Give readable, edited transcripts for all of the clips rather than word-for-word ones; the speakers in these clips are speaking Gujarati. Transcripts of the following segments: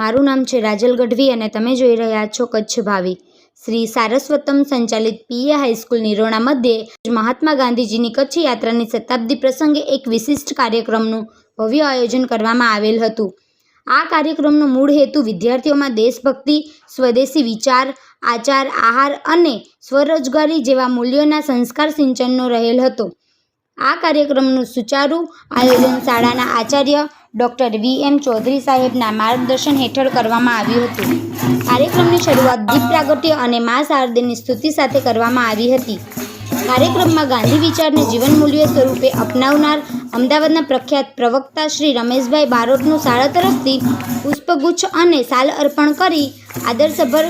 મારું નામ છે રાજલ ગઢવી અને તમે જોઈ રહ્યા છો કચ્છ ભાવી। શ્રી સારસ્વતમ સંચાલિત પીએ હાઈસ્કૂલ નિરોણા મધ્યે મહાત્મા ગાંધીજીની કચ્છ યાત્રાની શતાબ્દી પ્રસંગે એક વિશિષ્ટ કાર્યક્રમનું ભવ્ય આયોજન કરવામાં આવેલ હતું। આ કાર્યક્રમનો મૂળ હેતુ વિદ્યાર્થીઓમાં દેશભક્તિ, સ્વદેશી વિચાર, આચાર, આહાર અને સ્વરોજગારી જેવા મૂલ્યોના સંસ્કાર સિંચનનો રહેલ હતો। આ કાર્યક્રમનું સુચારુ આયોજન શાળાના આચાર્ય ડૉક્ટર વી.એમ. ચૌધરી સાહેબના માર્ગદર્શન હેઠળ કરવામાં આવ્યું હતું। કાર્યક્રમની શરૂઆત દીપ પ્રાગટ્ય અને મા શારદાની સ્તુતિ સાથે કરવામાં આવી હતી। કાર્યક્રમમાં ગાંધી વિચારને જીવન મૂલ્ય સ્વરૂપે અપનાવનાર અમદાવાદના પ્રખ્યાત પ્રવક્તા શ્રી રમેશભાઈ બારોટનું શાળા તરફથી પુષ્પગુચ્છ અને શાલ અર્પણ કરી આદરસભર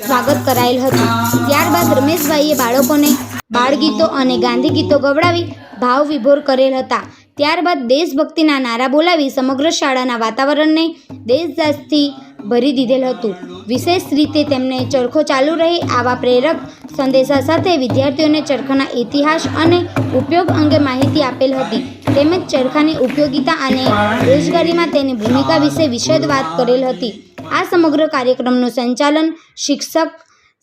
સ્વાગત કરાયેલ હતું। ત્યારબાદ રમેશભાઈએ બાળકોને બાળગીતો અને ગાંધી ગીતો ગવડાવી ભાવ વિભોર કરેલ હતા। ત્યારબાદ દેશભક્તિના નારા બોલાવી સમગ્ર શાળાના વાતાવરણને દેશદાસથી ભરી દીધેલ હતું। વિશેષ રીતે તેમણે ચરખો ચાલુ રહે આવા પ્રેરક સંદેશા સાથે વિદ્યાર્થીઓને ચરખાના ઇતિહાસ અને ઉપયોગ અંગે માહિતી આપેલ હતી તેમજ ચરખાની ઉપયોગિતા અને રોજગારીમાં તેની ભૂમિકા વિશે વિશદ વાત કરેલ હતી। આ સમગ્ર કાર્યક્રમનું સંચાલન શિક્ષક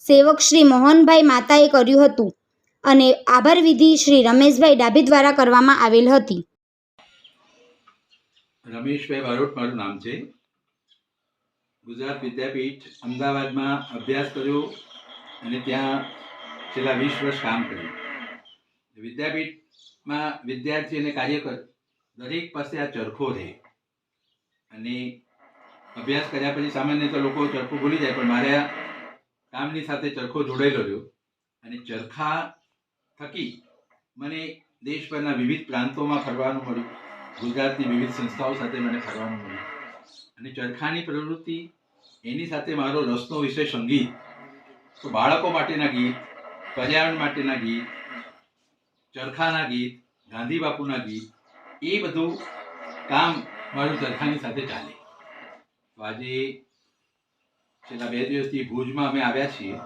સેવક શ્રી મોહનભાઈ માતાએ કર્યું હતું અને આભાર વિધિ શ્રી રમેશભાઈ ડાભી દ્વારા કરવામાં આવેલ હતી। રમેશભાઈ બારોટ મારું નામ છે। ગુજરાત વિદ્યાપીઠ અમદાવાદમાં અભ્યાસ કર્યો અને ત્યાં છેલ્લા 20 વર્ષ કામ કર્યું। વિદ્યાપીઠમાં વિદ્યાર્થી અને કાર્યકર દરેક પાસે આ ચરખો રહે અને અભ્યાસ કર્યા પછી સામાન્ય તો લોકો ચરખો ભૂલી જાય, પણ મારા કામની સાથે ચરખો જોડાયેલો રહ્યો અને ચરખા થકી મને દેશભરના વિવિધ પ્રાંતોમાં ફરવાનું મળ્યું, ગુજરાતની વિવિધ સંસ્થાઓ સાથે મને ફરવાનું મળ્યું અને ચરખાની પ્રવૃત્તિ એની સાથે મારો રસનો વિષય સંગીત, તો બાળકો માટેના ગીત, પર્યાવરણ માટેના ગીત, ચરખાના ગીત, ગાંધી બાપુના ગીત, એ બધું કામ મારું ચરખાની સાથે ચાલે। તો આજે છેલ્લા 2 દિવસથી ભુજમાં અમે આવ્યા છીએ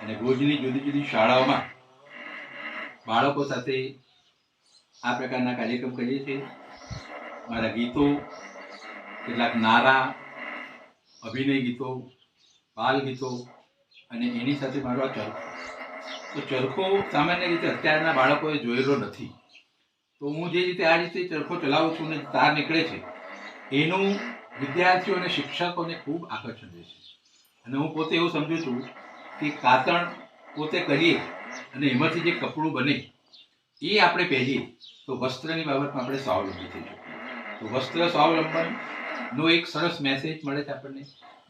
અને ભુજની જુદી જુદી શાળાઓમાં બાળકો સાથે આ પ્રકારના કાર્યક્રમ કરીએ છીએ। મારા ગીતો, કેટલાક નારા, અભિનય ગીતો, બાલ ગીતો અને એની સાથે મારો આ ચરખો, તો ચરખો સામાન્ય રીતે અત્યારના બાળકોએ જોયેલો નથી, તો હું જે રીતે આ રીતે ચરખો ચલાવું છું ને તાર નીકળે છે એનું વિદ્યાર્થીઓ અને શિક્ષકોને ખૂબ આકર્ષણ રહે છે અને હું પોતે એવું સમજુ છું કે કાતણ પોતે કરીએ અને એમાંથી જે કપડું બને એ આપણે પહેરીએ તો વસ્ત્રની બાબતમાં આપણે સ્વાવલંબી થઈ શકીએ। તો વસ્ત્ર સ્વાવલંબનનો એક સરસ મેસેજ મળે છે આપણને,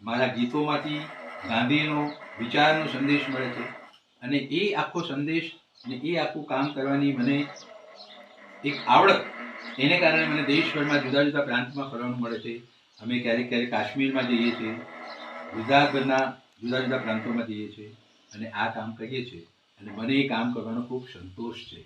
મારા ગીતોમાંથી ગાંધીનો વિચારનો સંદેશ મળે છે અને એ આખો સંદેશ અને એ આખું કામ કરવાની મને એક આવડત, એને કારણે મને દેશભરમાં જુદા જુદા પ્રાંતમાં ફરવાનું મળે છે। અમે ક્યારેક ક્યારેક કાશ્મીરમાં જઈએ છીએ, ગુજરાતભરના જુદા જુદા પ્રાંતોમાં જઈએ છીએ અને આ કામ કરીએ છીએ અને મને એ કામ કરવાનો ખૂબ સંતોષ છે।